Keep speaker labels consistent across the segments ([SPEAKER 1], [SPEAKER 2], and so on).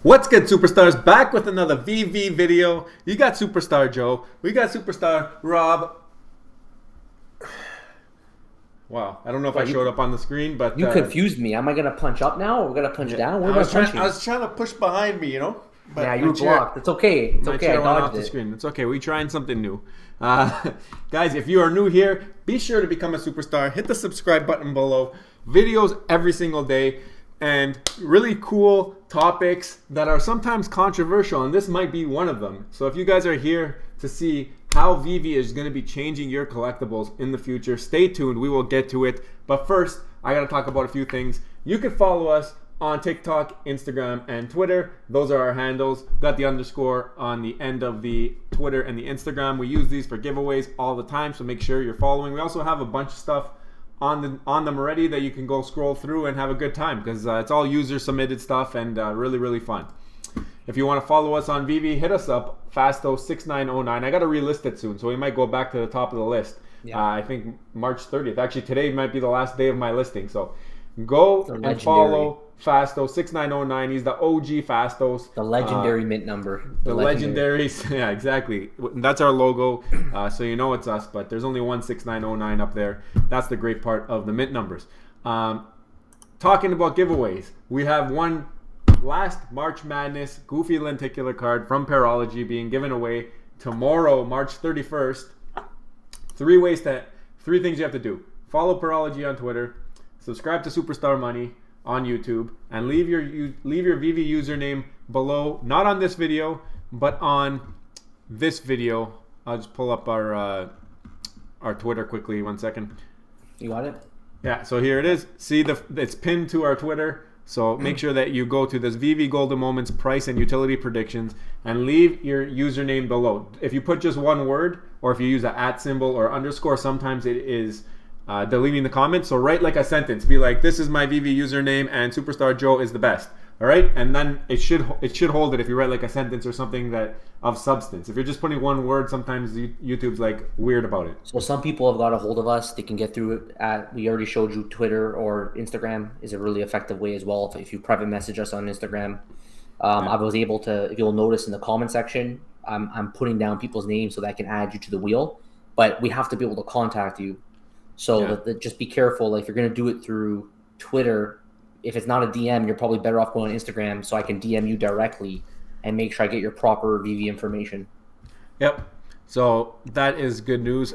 [SPEAKER 1] What's good, superstars? Back with another VV video. You got Superstar Joe. We got Superstar Rob. Wow, I don't know if I showed up on the screen, but
[SPEAKER 2] you confused me. Am I gonna punch up now, or we're gonna punch down? Where am I punching?
[SPEAKER 3] I was trying to push behind me, you know.
[SPEAKER 2] But yeah, you were blocked. It's okay. It's okay. I dodged
[SPEAKER 1] the screen. It's okay. We're trying something new. Guys, if you are new here, be sure to become a superstar. Hit the subscribe button below. Videos every single day. And really cool topics that are sometimes controversial, and this might be one of them. So if you guys are here to see how Veve is going to be changing your collectibles in the future, stay tuned. We will get to it. But first, I got to talk about a few things. You can follow us on TikTok, Instagram, and Twitter. Those are our handles. Got the underscore on the end of the Twitter and the Instagram. We use these for giveaways all the time, so make sure you're following. We also have a bunch of stuff on them already that you can go scroll through and have a good time, because it's all user submitted stuff and really fun. If you want to follow us on Veve, hit us up, Fasto6909. I got to relist it soon, so we might go back to the top of the list. Yeah. I think March 30th. Actually, today might be the last day of my listing, so go and follow Fasto6909. He's the OG Fastos.
[SPEAKER 2] The legendary mint number.
[SPEAKER 1] The legendary. Yeah, exactly. That's our logo, so you know it's us, but there's only one 6909 up there. That's the great part of the mint numbers. Talking about giveaways, we have one last March Madness Goofy Lenticular card from Pairology being given away tomorrow, March 31st. Three things you have to do. Follow Pairology on Twitter, subscribe to Superstar Money on YouTube, and leave your Veve username below, not on this video, but on this video. I'll just pull up our Twitter quickly. 1 second.
[SPEAKER 2] You got it?
[SPEAKER 1] Yeah, so here it is. See, it's pinned to our Twitter. So make sure that you go to this Veve Golden Moments price and utility predictions and leave your username below. If you put just one word, or if you use an @ symbol or underscore, sometimes it is deleting the comments. So write like a sentence. Be like, this is my Veve username and Superstar Joe is the best. All right, and then it should hold it if you write like a sentence or something that of substance. If you're just putting one word, sometimes YouTube's like weird about it.
[SPEAKER 2] So some people have got a hold of us. They can get through it we already showed you Twitter or Instagram is a really effective way as well. If you private message us on Instagram, I was able to. If you'll notice in the comment section, I'm putting down people's names so that I can add you to the wheel. But we have to be able to contact you. So just be careful. Like if you're gonna do it through Twitter, if it's not a DM, you're probably better off going on Instagram so I can DM you directly and make sure I get your proper Veve information.
[SPEAKER 1] Yep. So that is good news.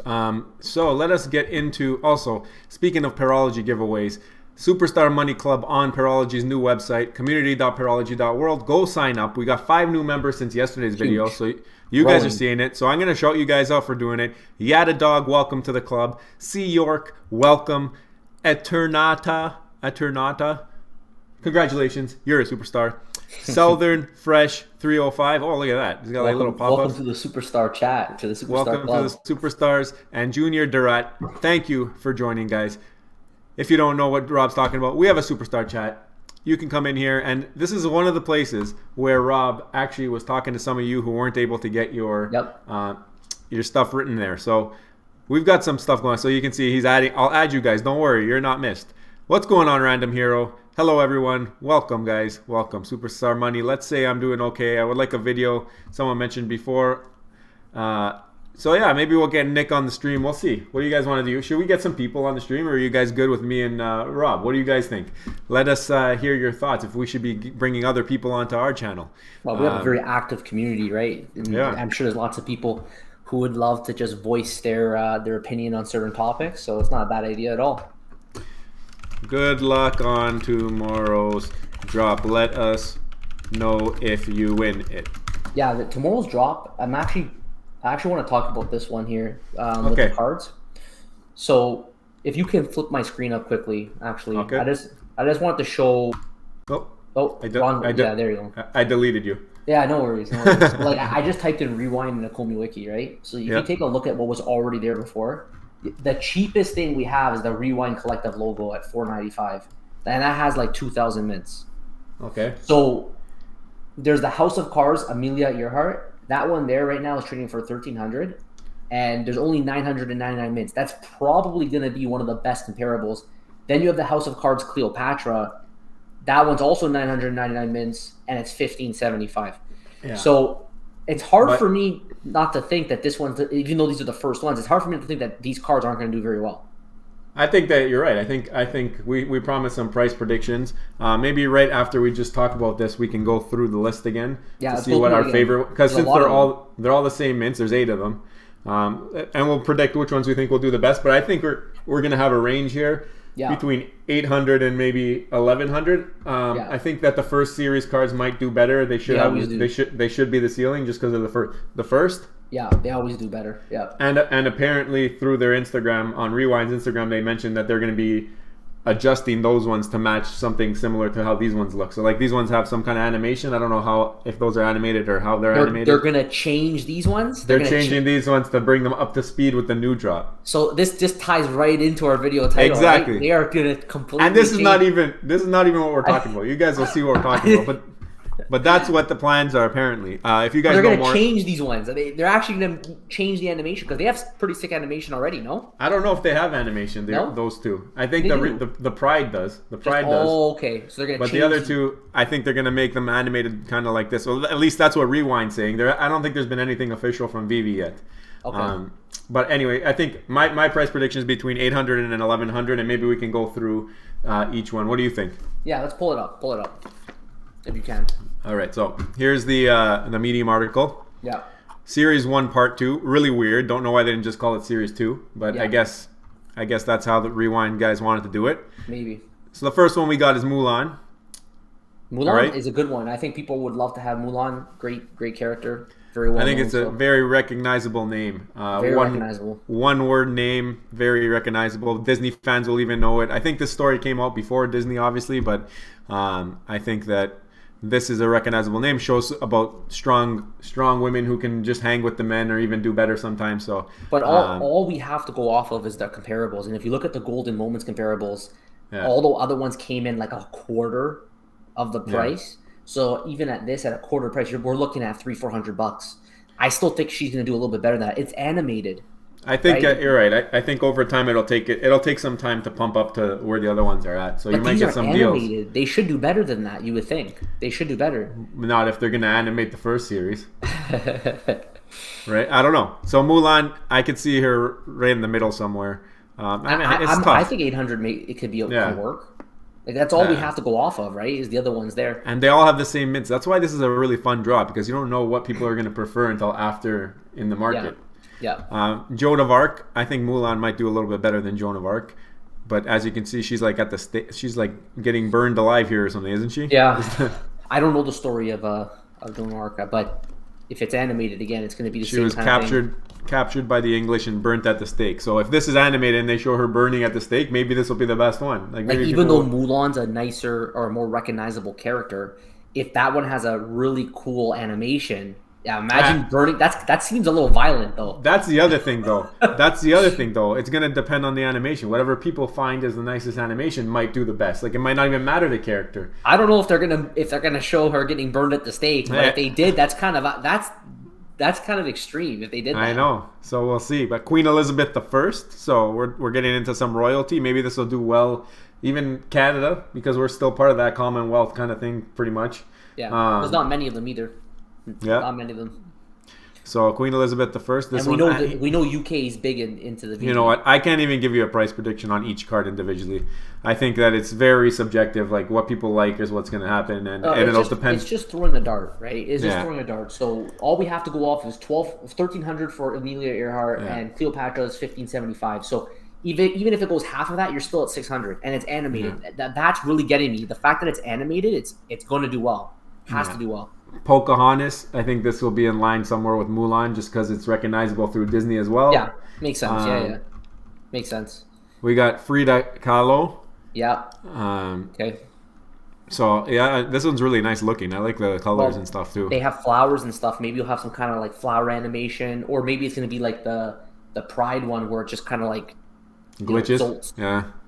[SPEAKER 1] So let us get into, also, speaking of Pairology giveaways, Superstar Money Club on Pairology's new website, community.pairology.world. Go sign up. We got 5 new members since yesterday's video, so you guys are seeing it. So I'm going to shout you guys out for doing it. Yada Dog, welcome to the club. C. York, welcome. Eternata. Congratulations, you're a superstar. Southern Fresh 305. Oh, look at that. He's got like little pop-ups.
[SPEAKER 2] Welcome to the Superstar chat, to the Superstar
[SPEAKER 1] Welcome
[SPEAKER 2] Club.
[SPEAKER 1] to the Superstars. And Junior Durat, thank you for joining, guys. If you don't know what Rob's talking about, we have a Superstar chat. You can come in here, and this is one of the places where Rob actually was talking to some of you who weren't able to get your stuff written there. So we've got some stuff going on. So you can see he's adding. I'll add you guys. Don't worry, you're not missed. What's going on, Random Hero? Hello, everyone. Welcome, guys. Welcome. Superstar Money. Let's say I'm doing okay. I would like a video. Someone mentioned before. So, yeah, maybe we'll get Nick on the stream. We'll see. What do you guys want to do? Should we get some people on the stream, or are you guys good with me and Rob? What do you guys think? Let us hear your thoughts if we should be bringing other people onto our channel.
[SPEAKER 2] Well, we have a very active community, right? And
[SPEAKER 1] yeah.
[SPEAKER 2] I'm sure there's lots of people who would love to just voice their opinion on certain topics, so it's not a bad idea at all.
[SPEAKER 1] Good luck on tomorrow's drop. Let us know if you win it.
[SPEAKER 2] Yeah, tomorrow's drop. I actually want to talk about this one here with the cards. So if you can flip my screen up quickly, actually, I just wanted to show. Yeah, there you go.
[SPEAKER 1] I deleted you.
[SPEAKER 2] Yeah, no worries. No worries. Like I just typed in rewind in ecomi wiki, right? So you can take a look at what was already there before. The cheapest thing we have is the Rewind Collective logo at $4.95, and that has like 2,000 mints.
[SPEAKER 1] Okay.
[SPEAKER 2] So there's the House of Cards, Amelia Earhart. That one there right now is trading for $1,300, and there's only 999 mints. That's probably going to be one of the best comparables. Then you have the House of Cards Cleopatra. That one's also 999 mints, and it's 1575.
[SPEAKER 1] Yeah.
[SPEAKER 2] So it's hard for me not to think that this one's, even though these are the first ones, it's hard for me to think that these cards aren't going to do very well.
[SPEAKER 1] I think that you're right. I think we promised some price predictions. Maybe right after we just talk about this, we can go through the list again to see what our favorite. Because since they're all the same mints, there's 8 of them, and we'll predict which ones we think will do the best. But I think we're gonna have a range here between 800 and maybe 1100. I think that the first series cards might do better. They should they should be the ceiling just because of the first.
[SPEAKER 2] Yeah, they always do better. Yeah.
[SPEAKER 1] And apparently through their Instagram, on Rewind's Instagram, they mentioned that they're going to be adjusting those ones to match something similar to how these ones look. So like these ones have some kind of animation. I don't know if those are animated or how they're animated.
[SPEAKER 2] They're going to change these ones?
[SPEAKER 1] They're changing these ones to bring them up to speed with the new drop.
[SPEAKER 2] So this just ties right into our video title.
[SPEAKER 1] Exactly.
[SPEAKER 2] Right? They are going to completely
[SPEAKER 1] And this is not even what we're talking about. You guys will see what we're talking about. But that's what the plans are apparently. If you guys
[SPEAKER 2] they're
[SPEAKER 1] going
[SPEAKER 2] to change these ones. They're actually going to change the animation because they have pretty sick animation already. No,
[SPEAKER 1] I don't know if they have animation.
[SPEAKER 2] No?
[SPEAKER 1] Those two. I think the Pride does. The Pride does.
[SPEAKER 2] Oh, okay. So they're going to.
[SPEAKER 1] But the other two, I think they're going to make them animated, kind of like this. Well, at least that's what Rewind's saying. I don't think there's been anything official from Veve yet.
[SPEAKER 2] Okay.
[SPEAKER 1] But anyway, I think my price prediction is between 800 and 1100, and maybe we can go through each one. What do you think?
[SPEAKER 2] Yeah, let's pull it up. Pull it up, if you can.
[SPEAKER 1] All right, so here's the Medium article.
[SPEAKER 2] Yeah.
[SPEAKER 1] Series 1, Part 2. Really weird. Don't know why they didn't just call it Series 2, but I guess that's how the Rewind guys wanted to do it.
[SPEAKER 2] Maybe.
[SPEAKER 1] So the first one we got is Mulan.
[SPEAKER 2] Mulan is a good one. I think people would love to have Mulan. Great character. Very well.
[SPEAKER 1] I think it's a very recognizable name.
[SPEAKER 2] Very recognizable.
[SPEAKER 1] One word name, very recognizable. Disney fans will even know it. I think this story came out before Disney, obviously, but I think that this is a recognizable name. Shows about strong women who can just hang with the men or even do better sometimes. So,
[SPEAKER 2] but all we have to go off of is the comparables. And if you look at the Golden Moments comparables, all the other ones came in like a quarter of the price. So even at a quarter price, we're looking at $300-400. I still think she's going to do a little bit better than that. It's animated.
[SPEAKER 1] I think you're right. I think over time it'll take some time to pump up to where the other ones are at. So you might get some deals.
[SPEAKER 2] They should do better than that. You would think they should do better.
[SPEAKER 1] Not if they're going to animate the first series, right? I don't know. So Mulan, I could see her right in the middle somewhere. It's tough.
[SPEAKER 2] I think 800 it could work. Like that's all we have to go off of, right? Is the other ones there?
[SPEAKER 1] And they all have the same mints. That's why this is a really fun draw because you don't know what people are going to prefer until after in the market.
[SPEAKER 2] Yeah.
[SPEAKER 1] Joan of Arc. I think Mulan might do a little bit better than Joan of Arc, but as you can see, she's like she's like getting burned alive here or something, isn't she?
[SPEAKER 2] Yeah. I don't know the story of Joan of Arc, but if it's animated again, it's going to be the same. She was
[SPEAKER 1] captured by the English and burnt at the stake. So if this is animated and they show her burning at the stake, maybe this will be the best one. Like
[SPEAKER 2] even though Mulan's a nicer or more recognizable character, if that one has a really cool animation. Yeah, imagine burning. That seems a little violent, though.
[SPEAKER 1] That's the other thing, though. It's going to depend on the animation. Whatever people find as the nicest animation might do the best. Like it might not even matter the character.
[SPEAKER 2] I don't know if they're gonna show her getting burned at the stake. But if they did, that's kind of extreme. If they did that.
[SPEAKER 1] I know. So we'll see. But Queen Elizabeth I. So we're getting into some royalty. Maybe this will do well. Even Canada, because we're still part of that Commonwealth kind of thing, pretty much.
[SPEAKER 2] Yeah. There's not many of them either.
[SPEAKER 1] Yeah,
[SPEAKER 2] not many of them.
[SPEAKER 1] So Queen Elizabeth I.
[SPEAKER 2] We know UK is big into the video.
[SPEAKER 1] You know what? I can't even give you a price prediction on each card individually. I think that it's very subjective. Like what people like is what's going to happen, and it'll depend.
[SPEAKER 2] It's just throwing a dart, right? It's just throwing a dart. So all we have to go off is 1,300 for Amelia Earhart and Cleopatra's 1,575. So even if it goes half of that, you're still at 600, and it's animated. That's really getting me. The fact that it's animated, it's going to do well. Has to do well.
[SPEAKER 1] Pocahontas, I think this will be in line somewhere with Mulan just because it's recognizable through Disney as well.
[SPEAKER 2] Yeah, makes sense. Makes sense.
[SPEAKER 1] We got Frida Kahlo.
[SPEAKER 2] Yeah.
[SPEAKER 1] Okay. So, this one's really nice looking. I like the colors and stuff too.
[SPEAKER 2] They have flowers and stuff. Maybe you'll have some kind of like flower animation, or maybe it's going to be like the Pride one where it just kind of like
[SPEAKER 1] glitches.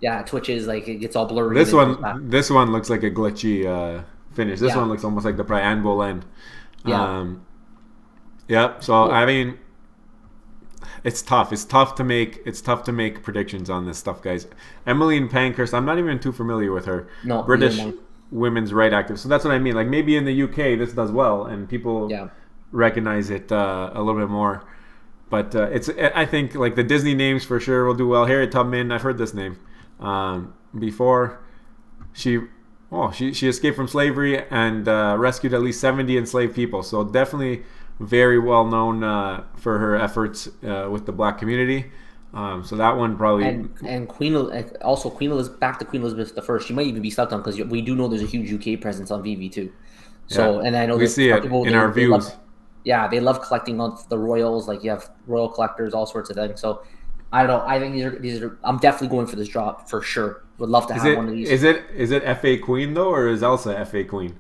[SPEAKER 2] Yeah, it twitches, like it gets all blurry.
[SPEAKER 1] This one looks like a glitchy finish. This one looks almost like the Pride and Bolen. So I mean, it's tough. It's tough to make predictions on this stuff, guys. Emmeline Pankhurst. I'm not even too familiar with her.
[SPEAKER 2] No,
[SPEAKER 1] women's right activists. So that's what I mean. Like maybe in the UK this does well and people recognize it a little bit more. But I think like the Disney names for sure will do well. Harriet Tubman, I've heard this name before. She escaped from slavery and rescued at least 70 enslaved people. So definitely very well known for her efforts with the Black community. So that one probably
[SPEAKER 2] and Queen Elizabeth, back to Queen Elizabeth I. She might even be slept on because we do know there's a huge UK presence on Veve too. So and I know
[SPEAKER 1] we see it in our views.
[SPEAKER 2] They love collecting on the royals. Like you have royal collectors, all sorts of things. So I don't know. I think these are. I'm definitely going for this drop for sure. Would love to have one of these.
[SPEAKER 1] Is it FA Queen though, or is Elsa FA Queen?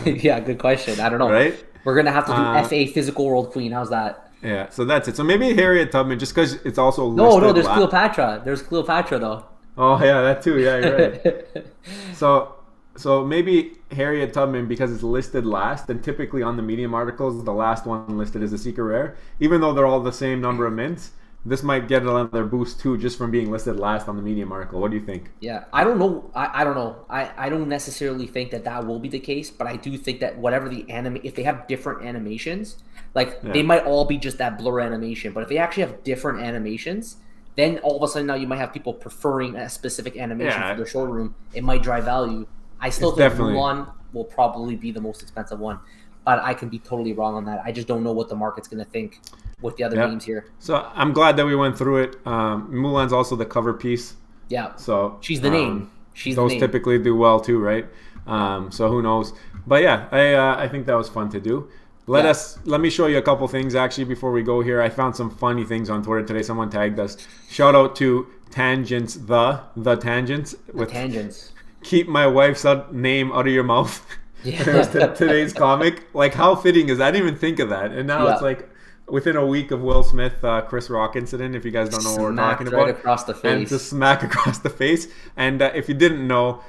[SPEAKER 2] Yeah, good question. I don't know.
[SPEAKER 1] Right?
[SPEAKER 2] We're gonna have to do FA Physical World Queen. How's that?
[SPEAKER 1] Yeah, so that's it. So maybe Harriet Tubman, just because it's also listed.
[SPEAKER 2] No, there's Cleopatra. There's Cleopatra though.
[SPEAKER 1] Oh yeah, that too. Yeah, you're right. So maybe Harriet Tubman because it's listed last, and typically on the Medium articles, the last one listed is a secret rare. Even though they're all the same number of mints, this might get another boost too, just from being listed last on the Medium article. What do you think?
[SPEAKER 2] Yeah, I don't know. I don't know. I don't necessarily think that will be the case, but I do think that whatever if they have different animations, they might all be just that blur animation, but if they actually have different animations, then all of a sudden now you might have people preferring a specific animation for their showroom. It might drive value. I still think Mulan will probably be the most expensive one, but I can be totally wrong on that. I just don't know what the market's going to think with the other names here.
[SPEAKER 1] So I'm glad that we went through it. Mulan's also the cover piece.
[SPEAKER 2] Yeah.
[SPEAKER 1] So
[SPEAKER 2] she's the name.
[SPEAKER 1] Those typically do well too, right? So who knows? But yeah, I think that was fun to do. Let me show you a couple things actually before we go here. I found some funny things on Twitter today. Someone tagged us. Shout out to Tangents, the Tangents.
[SPEAKER 2] With Tangents.
[SPEAKER 1] Keep my wife's name out of your mouth. Yeah. It was today's comic. Like, how fitting is that? I didn't even think of that. And now it's like within a week of Will Smith, Chris Rock incident, if you guys don't know what we're talking about.
[SPEAKER 2] Across the face.
[SPEAKER 1] And to smack across the face. And if you didn't know,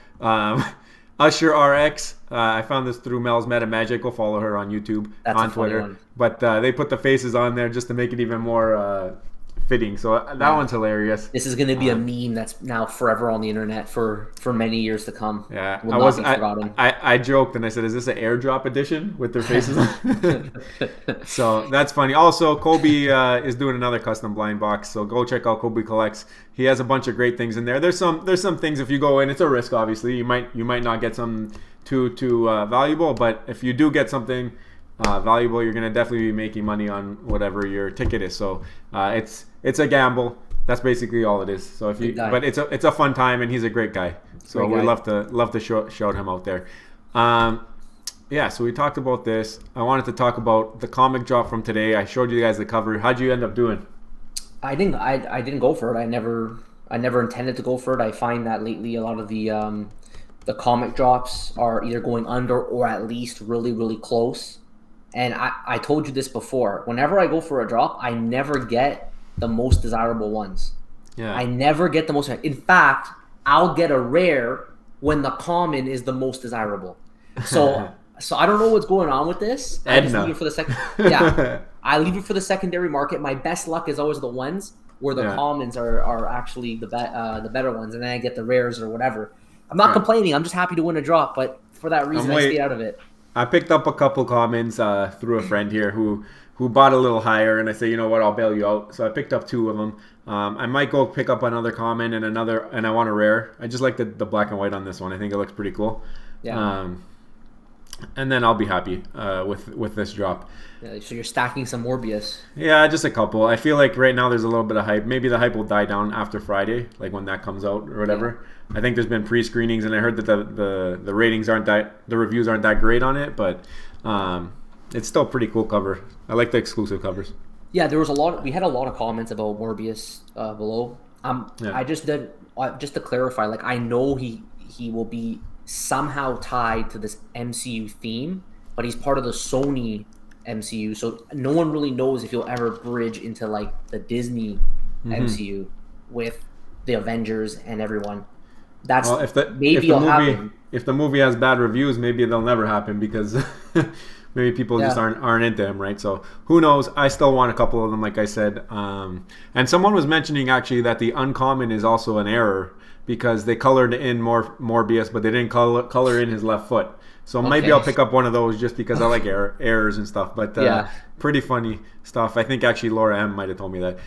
[SPEAKER 1] Usher RX, I found this through Mel's Meta Magic. Go follow her on YouTube, on Twitter. But they put the faces on there just to make it even more fitting. So that one's hilarious.
[SPEAKER 2] This is going to be a meme that's now forever on the internet for many years to come.
[SPEAKER 1] Yeah, I joked and I said, "Is this an airdrop edition with their faces on?" So that's funny. Also, Kobe is doing another custom blind box, so go check out Kobe Collects. He has a bunch of great things in there. There's some things if you go in, it's a risk. Obviously, you might not get something too valuable, but if you do get something valuable, you're gonna definitely be making money on whatever your ticket is. So it's a gamble. That's basically all it is. So but it's a fun time, and he's a great guy. So we love to shout him out there. So we talked about this. I wanted to talk about the comic drop from today. I showed you guys the cover. How'd you end up doing?
[SPEAKER 2] I didn't go for it. I never intended to go for it. I find that lately a lot of the comic drops are either going under or at least really, really close. And I told you this before. Whenever I go for a drop, I never get the most desirable ones. Yeah. I never get the most. In fact, I'll get a rare when the common is the most desirable. So I don't know what's going on with this. I just leave it for the second. Yeah, I leave it for the secondary market. My best luck is always the ones where the commons are actually the better ones, and then I get the rares or whatever. I'm not complaining. I'm just happy to win a drop, but for that reason, I stayed out of it.
[SPEAKER 1] I picked up a couple commons through a friend here who bought a little higher, and I said, you know what, I'll bail you out. So I picked up 2 of them. I might go pick up another common and I want a rare. I just like the black and white on this one. I think it looks pretty cool. Yeah. And then I'll be happy with this drop.
[SPEAKER 2] Yeah, so you're stacking some Morbius.
[SPEAKER 1] Yeah, just a couple. I feel like right now there's a little bit of hype. Maybe the hype will die down after Friday, like when that comes out or whatever. Yeah. I think there's been pre-screenings, and I heard that the ratings the reviews aren't that great on it, but it's still a pretty cool cover. I like the exclusive covers.
[SPEAKER 2] Yeah, we had a lot of comments about Morbius below. I just did just to clarify, like I know he will be somehow tied to this MCU theme, but he's part of the Sony MCU, so no one really knows if he'll ever bridge into like the Disney MCU with the Avengers and everyone. That's if the movie has bad reviews, maybe they'll never happen because maybe people just aren't into him, right? So who knows? I still want a couple of them, like I said. And someone was mentioning actually that the uncommon is also an error.
[SPEAKER 1] because they colored in Morbius, but they didn't color in his left foot. So maybe
[SPEAKER 2] Okay.
[SPEAKER 1] I'll pick up one of those just because I like errors and stuff. But
[SPEAKER 2] Yeah.
[SPEAKER 1] pretty funny stuff. I think actually Laura M might have told me that.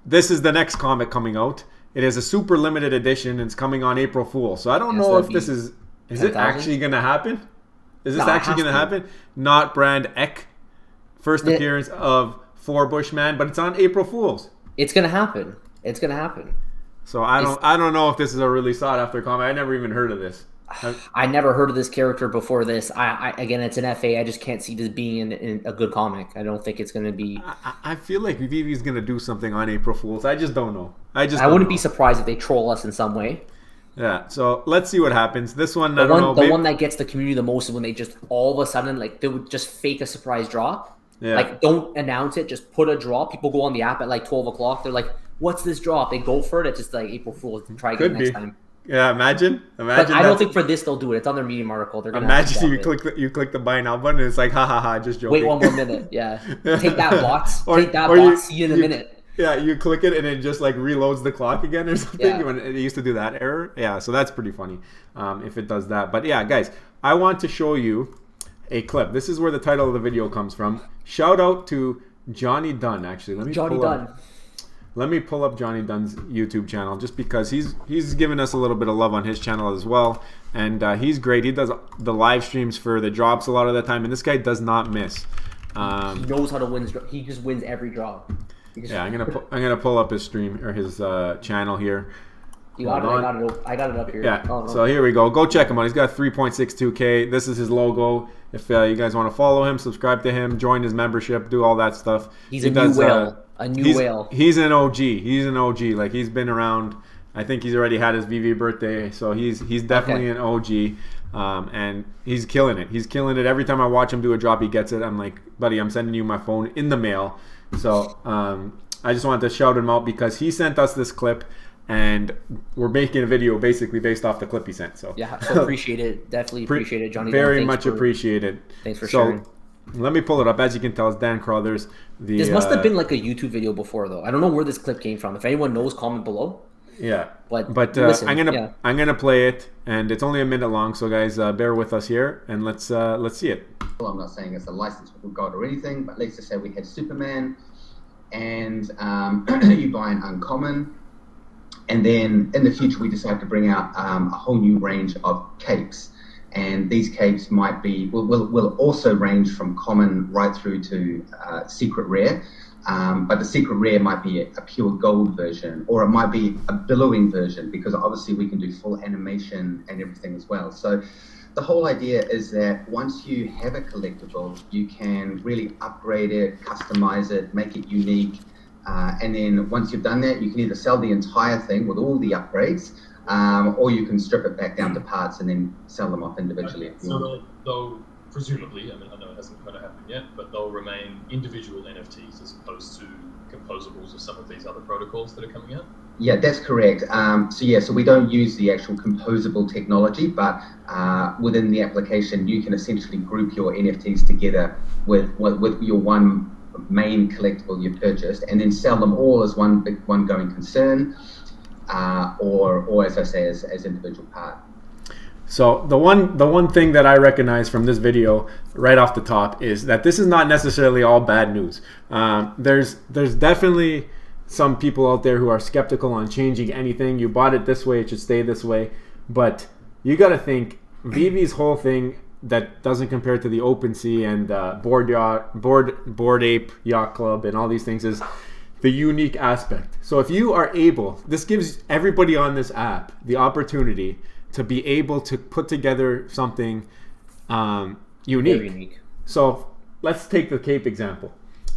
[SPEAKER 1] This is the next comic coming out. It is a super limited edition. And it's coming on April Fool. So I don't know if this is it
[SPEAKER 2] 10,000?
[SPEAKER 1] actually going to happen? Is this
[SPEAKER 2] No, it
[SPEAKER 1] actually
[SPEAKER 2] has
[SPEAKER 1] going to happen? Not brand Ek. First appearance of Four Bushman, but it's on April Fools.
[SPEAKER 2] It's gonna happen. It's gonna happen.
[SPEAKER 1] So I don't know if this is a really sought after comic. I never even heard of this.
[SPEAKER 2] I never heard of this character before this. Again, it's an FA. I just can't see this being in a good comic. I don't think it's going to be.
[SPEAKER 1] I feel like Vivi's going to do something on April Fools. I just don't know. I
[SPEAKER 2] wouldn't be surprised if they troll us in some way.
[SPEAKER 1] Yeah, so let's see what happens. This one,
[SPEAKER 2] The one that gets the community the most is when they just all of a sudden, like, they would just fake a surprise drop.
[SPEAKER 1] Yeah.
[SPEAKER 2] Like, don't announce it. Just put a drop. People go on the app at like 12 o'clock. They're like, what's this drop? They go for it. It's just like April Fool's. Try again next time.
[SPEAKER 1] Yeah, imagine.
[SPEAKER 2] But I don't think for this they'll do it. It's on their Medium article. They're gonna
[SPEAKER 1] imagine you click the buy now button and it's like ha ha ha, just joking.
[SPEAKER 2] wait one more minute. Yeah, take that, bots. Take that,
[SPEAKER 1] or
[SPEAKER 2] bots. See you in a minute.
[SPEAKER 1] Yeah, you click it and it just like reloads the clock again or something.
[SPEAKER 2] Yeah.
[SPEAKER 1] When it used to do that error. Yeah, so that's pretty funny if it does that. But yeah, guys, I want to show you a clip. This is where the title of the video comes from. Shout out to Johnny Dunn. Actually, let me pull up Johnny Dunn's YouTube channel just because he's given us a little bit of love on his channel as well, and he's great. He does the live streams for the drops a lot of the time, and this guy does not miss.
[SPEAKER 2] He knows how to win. He just wins every drop.
[SPEAKER 1] Yeah, I'm gonna pull up his stream or his channel here.
[SPEAKER 2] I got it up here.
[SPEAKER 1] Yeah.
[SPEAKER 2] Oh, no.
[SPEAKER 1] So here we go. Go check him out. He's got 3.62K. This is his logo. If you guys want to follow him, subscribe to him, join his membership, do all that stuff.
[SPEAKER 2] He's a new whale. A new whale.
[SPEAKER 1] He's an OG. He's an OG. Like, he's been around. I think he's already had his VV birthday, so he's definitely an OG. And he's killing it. He's killing it. Every time I watch him do a drop, he gets it. I'm like, buddy, I'm sending you my phone in the mail. So I just wanted to shout him out because he sent us this clip, and we're making a video basically based off the clip he sent. So
[SPEAKER 2] yeah, so appreciate it. Definitely appreciate it, Johnny.
[SPEAKER 1] Very much appreciated.
[SPEAKER 2] Thanks for sharing.
[SPEAKER 1] Let me pull it up. As you can tell, it's Dan Crothers.
[SPEAKER 2] This must have been like a YouTube video before, though. I don't know where this clip came from. If anyone knows, comment below.
[SPEAKER 1] Yeah,
[SPEAKER 2] but
[SPEAKER 1] listen, I'm gonna play it, and it's only a minute long. So guys, bear with us here, and let's see it.
[SPEAKER 4] Well, I'm not saying it's a license for God or anything, but let's just say we had Superman, and you buy an uncommon, and then in the future we decide to bring out a whole new range of capes. And these capes might be will also range from common right through to secret rare, but the secret rare might be a pure gold version, or it might be a billowing version, because obviously we can do full animation and everything as well. So the whole idea is that once you have a collectible, you can really upgrade it, customize it, make it unique, and then once you've done that, you can either sell the entire thing with all the upgrades, or you can strip it back down to parts and then sell them off individually.
[SPEAKER 5] Okay, so they'll presumably, I mean, I know it hasn't kind of happened yet, but they'll remain individual NFTs as opposed to composables of some of these other protocols that are coming out?
[SPEAKER 4] Yeah, that's correct. So we don't use the actual composable technology, but within the application, you can essentially group your NFTs together with your one main collectible you purchased, and then sell them all as one going concern. Or as I say, as individual part.
[SPEAKER 1] So the one thing that I recognize from this video right off the top is that this is not necessarily all bad news. There's definitely some people out there who are skeptical on changing anything. You bought it this way, it should stay this way. But you got to think, Vivi's whole thing that doesn't compare to the OpenSea and Bored Ape Yacht Club and all these things is the unique aspect. So if you are able, this gives everybody on this app the opportunity to be able to put together something unique.
[SPEAKER 2] Very unique.
[SPEAKER 1] So let's take the cape example.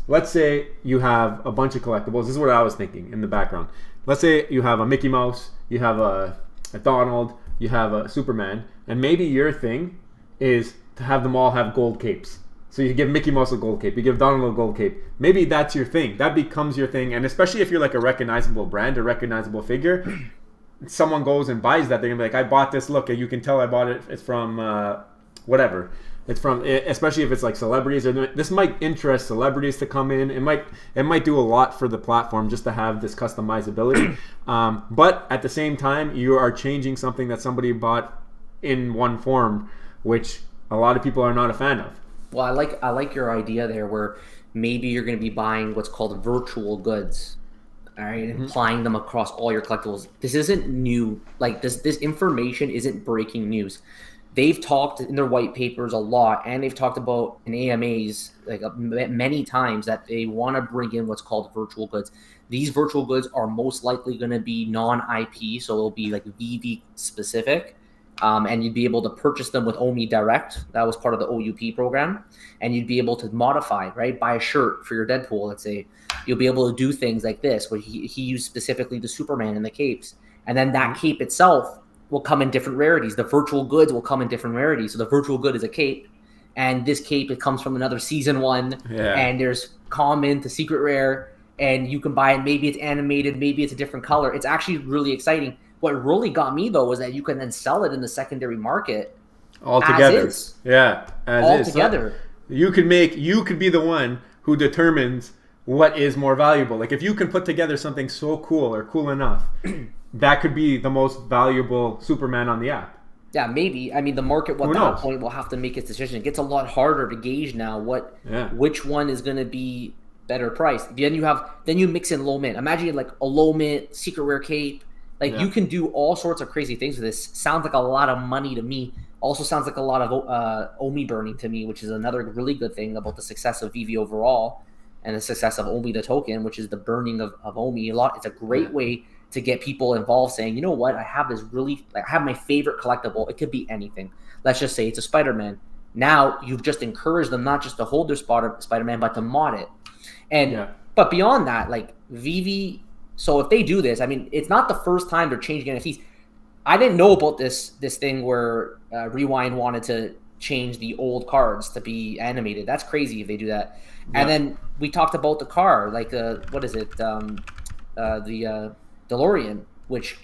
[SPEAKER 1] Let's say you have a bunch of collectibles. This is what I was thinking in the background. Let's say you have a Mickey Mouse, you have a Donald, you have a Superman, and maybe your thing is to have them all have gold capes. So you give Mickey Mouse a gold cape, you give Donald a gold cape. Maybe that's your thing. That becomes your thing. And especially if you're like a recognizable brand, a recognizable figure, someone goes and buys that, they're gonna be like, I bought this, look, you can tell I bought it. It's from whatever. It's from, especially if it's like celebrities, or this might interest celebrities to come in. It might do a lot for the platform just to have this customizability. But at the same time, you are changing something that somebody bought in one form, which a lot of people are not a fan of.
[SPEAKER 2] Well, I like your idea there, where maybe you're going to be buying what's called virtual goods, all right, and applying them across all your collectibles. This isn't new. Like this information isn't breaking news. They've talked in their white papers a lot, and they've talked about in AMAs like many times that they want to bring in what's called virtual goods. These virtual goods are most likely going to be non-IP, so it'll be like Veve specific, and you'd be able to purchase them with OMI Direct. That was part of the OUP program, and you'd be able to modify, right? Buy a shirt for your Deadpool, let's say. You'll be able to do things like this, where he used specifically the Superman and the capes, and then that cape itself will come in different rarities. The virtual goods will come in different rarities. So the virtual good is a cape, and this cape, it comes from another season 1, and there's common to secret rare, and you can buy it. Maybe it's animated, maybe it's a different color. It's actually really exciting. What really got me though was that you can then sell it in the secondary market
[SPEAKER 1] all together.
[SPEAKER 2] As is.
[SPEAKER 1] All
[SPEAKER 2] together.
[SPEAKER 1] So you could be the one who determines what is more valuable. Like if you can put together something so cool or cool enough, that could be the most valuable Superman on the app.
[SPEAKER 2] Yeah, maybe. I mean, the market at that point will have to make its decision. It gets a lot harder to gauge now which one is going to be better priced. Then you mix in low mint. Imagine like a low mint secret rare cape. Like you can do all sorts of crazy things with this. Sounds like a lot of money to me. Also sounds like a lot of OMI burning to me, which is another really good thing about the success of Veve overall and the success of OMI the token, which is the burning of OMI. It's a great way to get people involved, saying, you know what, I have my favorite collectible. It could be anything. Let's just say it's a Spider-Man. Now you've just encouraged them not just to hold their Spider-Man, but to mod it. But beyond that, like Veve, so if they do this, I mean, it's not the first time they're changing NFTs. I didn't know about this thing where Rewind wanted to change the old cards to be animated. That's crazy if they do that. And then we talked about the car, like what is it? The DeLorean, which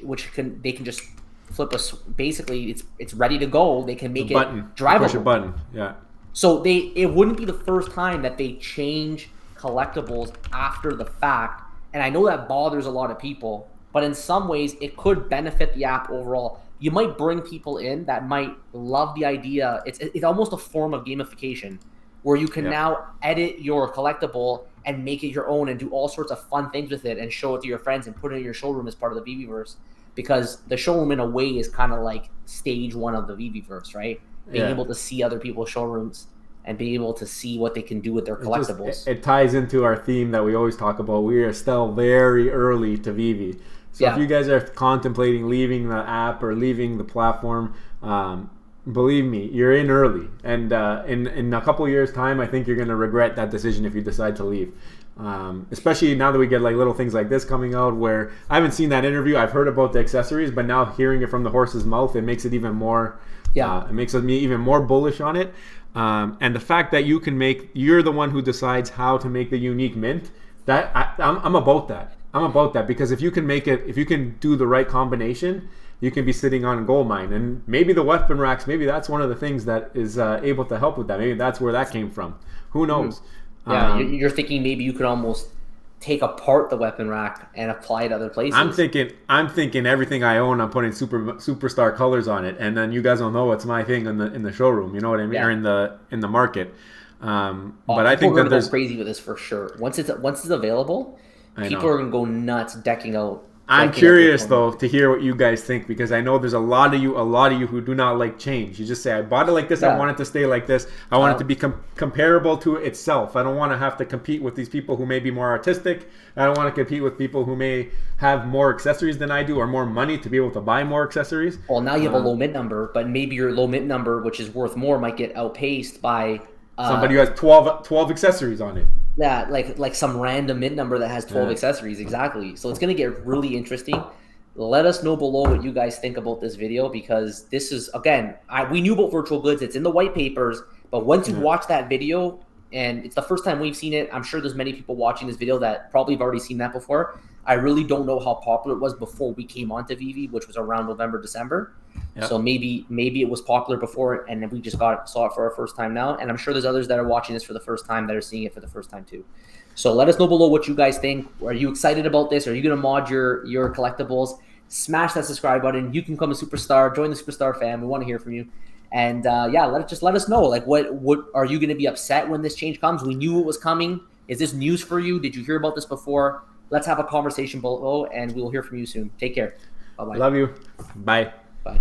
[SPEAKER 2] they can just flip us. Basically, it's ready to go. They can make it drivable.
[SPEAKER 1] Push a button. Yeah.
[SPEAKER 2] So it wouldn't be the first time that they change collectibles after the fact. And I know that bothers a lot of people, but in some ways it could benefit the app overall. You might bring people in that might love the idea. It's almost a form of gamification where you can now edit your collectible and make it your own and do all sorts of fun things with it and show it to your friends and put it in your showroom as part of the Veveverse. Because the showroom in a way is kind of like stage 1 of the Veveverse, right? Being able to see other people's showrooms and be able to see what they can do with their collectibles.
[SPEAKER 1] It ties into our theme that we always talk about. We are still very early to Veve. So if you guys are contemplating leaving the app or leaving the platform, believe me, you're in early. And in a couple of years' time, I think you're going to regret that decision if you decide to leave. Especially now that we get like little things like this coming out, where I haven't seen that interview. I've heard about the accessories, but now hearing it from the horse's mouth, it makes it even more. It makes me even more bullish on it. And the fact that you're the one who decides how to make the unique mint. I'm about that. Because if you can do the right combination, you can be sitting on a gold mine. And maybe the weapon racks, maybe that's one of the things that is able to help with that. Maybe that's where that came from. Who knows?
[SPEAKER 2] Yeah, you're thinking maybe you could almost take apart the weapon rack and apply it other places.
[SPEAKER 1] I'm thinking everything I own, I'm putting superstar colors on it, and then you guys will know it's my thing in the showroom. You know what I mean? Or in the market. But I think that there's
[SPEAKER 2] crazy with this for sure. Once it's available, people are gonna go nuts decking out.
[SPEAKER 1] I'm curious though to hear what you guys think, because I know there's a lot of you who do not like change. You just say, I bought it like this, I want it to stay like this, I want it to be comparable to itself. I don't want to have to compete with these people who may be more artistic. I don't want to compete with people who may have more accessories than I do or more money to be able to buy more accessories.
[SPEAKER 2] Well, now you have a low mint number, but maybe your low mint number, which is worth more, might get outpaced by
[SPEAKER 1] somebody who has 12 accessories on it.
[SPEAKER 2] Yeah, like some random mint number that has 12 accessories, exactly. So it's going to get really interesting. Let us know below what you guys think about this video, because this is, again, we knew about virtual goods. It's in the white papers, but once you watch that video, and it's the first time we've seen it, I'm sure there's many people watching this video that probably have already seen that before. I really don't know how popular it was before we came onto Veve, which was around November, December.
[SPEAKER 1] Yep.
[SPEAKER 2] So maybe it was popular before, and then we just saw it for our first time now. And I'm sure there's others that are watching this for the first time that are seeing it for the first time too. So let us know below what you guys think. Are you excited about this? Are you going to mod your collectibles? Smash that subscribe button. You can become a superstar. Join the superstar fam. We want to hear from you. And let us know. Like, what are you going to be upset when this change comes? We knew it was coming. Is this news for you? Did you hear about this before? Let's have a conversation below, and we'll hear from you soon. Take care. Bye-bye.
[SPEAKER 1] Love you. Bye.
[SPEAKER 2] Bye.